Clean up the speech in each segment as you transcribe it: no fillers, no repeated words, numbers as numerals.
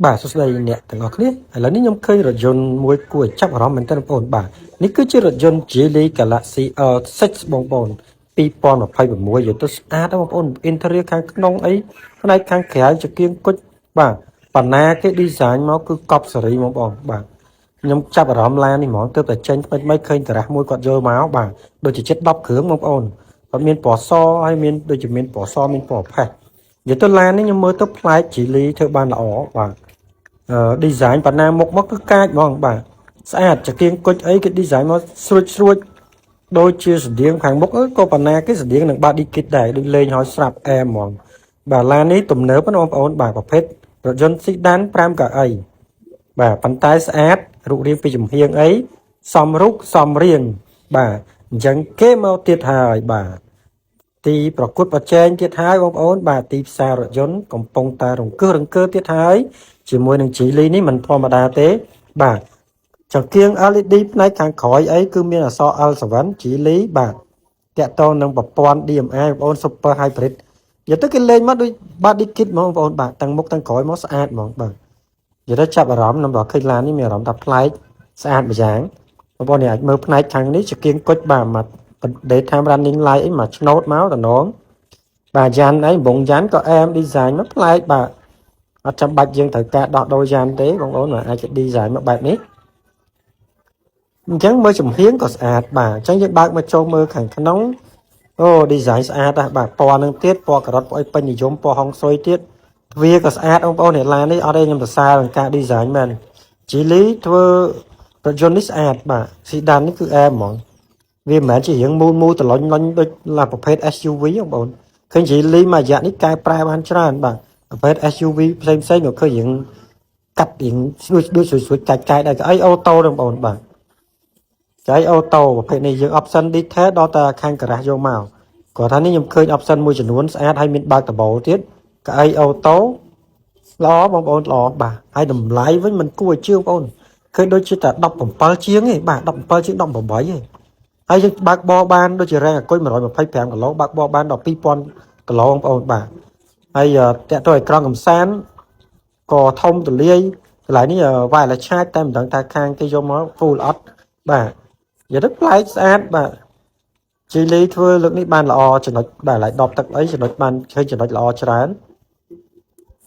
បាទសួស្តីអ្នកទាំងអស់គ្នាឥឡូវនេះខ្ញុំឃើញរថយន្តមួយគួរឲ្យចាប់អារម្មណ៍មែនទែនបងប្អូនបាទនេះគឺជារថយន្ត Geely Galaxy R6 បងប្អូន2026យកទៅស្អាតបងប្អូន interior ខាងក្នុងអីផ្នែកខាងក្រៅជាគៀងគុជបាទបណ្ណាគេ design មកគឺកប់សេរីបងប្អូនបាទខ្ញុំចាប់អារម្មណ៍ឡាននេះហ្មងទើបតែចេញថ្មីឃើញតារះមួយគាត់យកមកបាទដូចជាជិត10គ្រឿងបងប្អូនគាត់មានពណ៌សហើយមានដូចជាមានពណ៌សមានពណ៌ផេះនិយាយទៅឡាននេះខ្ញុំមើលទៅប្លែក Geely ធ្វើបានល្អបាទdesign បណ្ណាមុខមកគឺកាចហ្មងបាទស្អាតចង្គៀងគុជអីគេ design មកស្រួចដូចជាស្តៀងខាងមុខក៏បណ្ណាគេស្តៀងនឹង body kit ដែរដូចលេងឲ្យស្រាប់អែមហ្មងបាទឡាននេះទំនើបណាបងប្អូនបាទប្រភេទរថយន្ត sedan 5កៅអីបាទប៉ុន្តែស្អាតរូបរាងពីចំហៀងអីសមរូបសមរាងបាទអញ្ចឹងគេមកទៀតហើយបាទទីប្រកួតប្រជែងទៀតហើយបងប្អូនបាទទីផ្សាររថយន្តកំពុងតែរង្គើទៀតហើយជាមួយនឹង Geely នេះមិនធម្មតាទេបាទចង្គៀង LED ផ្នែកខាងក្រោយអីគឺមានអក្សរ L7 Geely បាទតាក់ទងនឹងប្រព័ន្ធ DMI បងប្អូន Super Hybrid និយាយទៅគេលេងមកដូច body kit ហ្មងបងប្អូនបាទទាំងមុខទាំងក្រោយមកស្អាតហ្មងបាទនិយាយទៅចាប់អារម្មណ៍ដល់ឃើញឡាននេះមានអារម្មណ៍ថាប្លែកស្អាតម្យ៉ាងបងប្អូនអាចមើលផ្នែកខាងនេះចង្គៀងគុជបាទមក daytime running light អីមកឆ្នោតមកតំណងបាទយ៉ាន់អីបងយ៉ាន់ក៏អែម design មកប្លែកបាទអត់ចាំបាច់យើងត្រូវការដោះដូរយ៉ាន់ទេបងប្អូនបាទអាច design មកបែបនេះអញ្ចឹងមើលចំហៀងក៏ស្អាតបាទអញ្ចឹងយើងបើកមកចូលមើលខាងក្នុងអូ design ស្អាតណាស់បាទពណ៌នឹងទៀតពណ៌ការ៉ុតពណ៌អីពេញនិយមពណ៌ហុងស៊ុយទៀតទ្វារក៏ស្អាតបងប្អូននេះឡាននេះអត់ទេខ្ញុំសរសើរនឹងការ design មែន Geely ធ្វើរថយន្តនេះស្អាតបាទ sedan នេះគឺអែមហ្មងវាមិនមែនជារឿងមូលត្រឡុញដូចឡាប្រភេទ SUV បងប្អូនឃើញ Geely មួយរយៈនេះកែប្រែបានច្រើនបាទប្រភេទ SUV ផ្សេងក៏ឃើញរឿងកាត់រឿងដូចស្រួចកាច់ដែរក៏អីអូតូបងប្អូនបាទចៃអូតូប្រភេទនេះយើង option detail ដល់តែខាងការ៉ាសយកមកគាត់ថានេះខ្ញុំឃើញ option មួយចំនួនស្អាតហើយមានបើកដបូលទៀតកៅអីអូតូល្អបងប្អូនល្អបាទហើយតម្លៃវិញមិនគួរឲ្យជឿបងប្អូនឃើញដូចជាតែ17ជាងទេបាទ17ជាង18ទេហើយយើងបើកបរបានដូចជារ៉េងអង្គុយ125គីឡូបើកបរបានដល់2000គីឡូបងប្អូនបាទហើយតាក់ទងអេក្រង់កំសាន្តក៏ធំទូលាយកន្លែងនេះ wireless charge តែមិនដឹងថាខាងគេយកមក full អត់បាទនិយាយទៅប្លែកស្អាតបាទ Geely ធ្វើលើកនេះបានល្អចំណុចបាទឡើយដបទឹកអីចំណុចបានឃើញចំណុចល្អច្រើន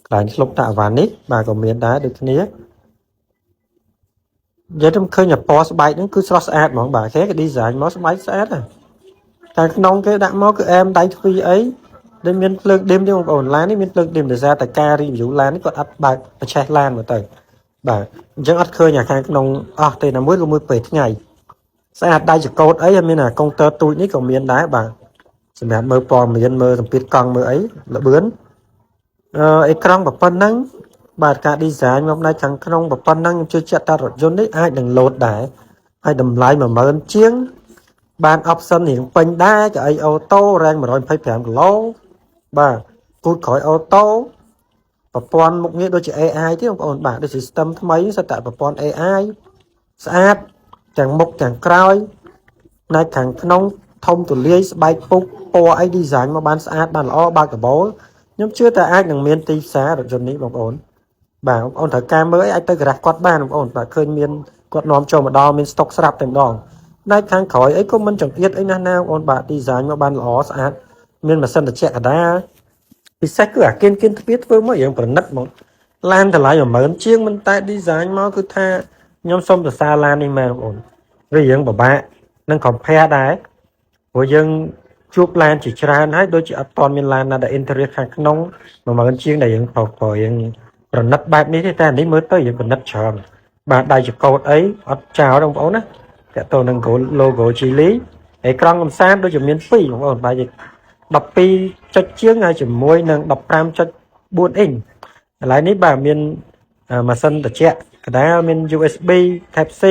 កន្លែងឆ្លុបតាអាវ៉ាន់នេះបាទក៏មានដែរដូចគ្នានិយាយទៅឃើញពណ៌ស្បែកហ្នឹងគឺស្រស់ស្អាតហ្មងបាទគេ design មកស្បែកស្អាតណាតែក្នុងគេដាក់មកគឺអែមដៃទ្វីអីដែលមានភ្លើងឌឹមទេបងប្អូនឡាននេះមានភ្លើងឌឹមដោយសារតែការ review ឡាននេះគាត់អត់បើកប្រឆេះឡានមកទៅបាទអញ្ចឹងអត់ឃើញអាខាងក្នុងអស់ទេណាមួយពេលថ្ងៃស្អាតដៃចកោតអីមានអាកុងទ័រទូចនេះក៏មានដែរបាទសម្រាប់មើលព័ត៌មានមើលសម្ពាធកង់មើលអីល្បឿនអេក្រង់ប៉ុណ្ណឹងបាទការ design មកផ្នែកខាងក្នុងប៉ុណ្ណឹងខ្ញុំជឿជាក់ថារថយន្តនេះអាចនឹងលោតដែរហើយតម្លៃ10000ជាងបាន option រៀងពេញដែរកៅអីអូតូរ៉េង125គីឡូបាទគូតក្រោយអូតូប្រព័ន្ធមុខងារដូចជា AI ទេបងប្អូនបាទដូច system ថ្មីសិតតែប្រព័ន្ធ AI ស្អាតទាំងមុខទាំងក្រោយផ្នែកខាងក្នុងធំទូលាយស្បែកពុកពណ៌អី design មកបានស្អាតបានល្អបើកដបូលខ្ញុំជឿតែអាចនឹងមានទីផ្សាររថយន្តនេះបងប្អូនបាទបងប្អូនត្រូវការមើលអីអាចទៅការ៉ាសគាត់បានបងប្អូនបាទឃើញមានគាត់នាំចូលមកដល់មាន stock ស្រាប់តែម្ដងផ្នែកខាងក្រោយអីក៏មិនចង្អៀតអីណាស់ណាបងប្អូនបាទ design មកបានល្អស្អាតមានម៉ាស៊ីនត្រជាក់កណ្ដាលពិសេសគឺអាគៀនទ្វារធ្វើមកយ៉ាងប្រណិតហ្មងឡានតម្លៃ10000ជាងមិនតែ design មកគឺថាខ្ញុំសូមសរសើរឡាននេះមែនបងប្អូនវារឿងពិបាកនឹង compare ដែរព្រោះយើងជួបឡានជាច្រើនហើយដូចជាអត់ទាន់មានឡានណាដែល interior ខាងក្នុង10000ជាងដែលយើងប្រយើងប្រណិតបែបនេះទេតែនេះមើលទៅយើងប្រណិតច្រើនបាទដៃចកោតអីអត់ចោលបងប្អូនណាតាក់ទងនឹង logo Geely អេក្រង់កំសាន្តដូចជាមាន2បងប្អូនបាទ12ចុចជាងហើយជាមួយនឹង 15.4 អ៊ីងកន្លែងនេះបាទមានម៉ាស៊ីនត្រជាក់កណ្ដាលមាន USB Type C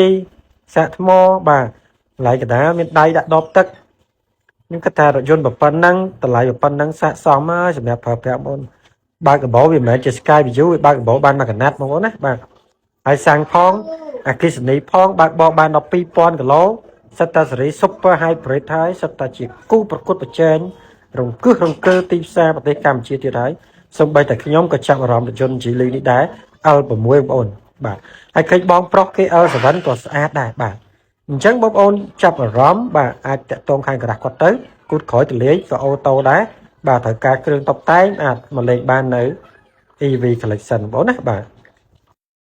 សាកថ្មបាទកន្លែងកណ្ដាលមានដៃដាក់ដបទឹកខ្ញុំគិតថារថយន្តប៉ុណ្ណឹងតម្លៃប៉ុណ្ណឹងស័ក្តិសមហើយសម្រាប់ប្រើប្រាស់បងប្អូនបើកកបោវាមិនមែនជា Sky View វាបើកកបោបានមួយកណាត់បងប្អូនណាបាទហើយសាំងផងអគ្គិសនីផងបើកបោបានដល់2000គីឡូសិតតាសេរី Super Hybrid ហើយសិតតាជាគូប្រកួតប្រជែងរង្គើទីផ្សារប្រទេសកម្ពុជាទៀតហើយសូម្បីតែខ្ញុំក៏ចាប់អារម្មណ៍រថយន្ត Geely នេះដែរ L6 បងប្អូនបាទហើយឃើញបងប្រុសគេ L7 ក៏ស្អាតដែរបាទអញ្ចឹងបងប្អូនចាប់អារម្មណ៍បាទអាចតាក់ទងខាងក្រាស់គាត់ទៅគូតក្រោយទៅលេខក៏អូតូដែរបាទត្រូវការគ្រឿងតុបតែងអាចមកលេខបាននៅ EV Collection បងប្អូនណាបាទ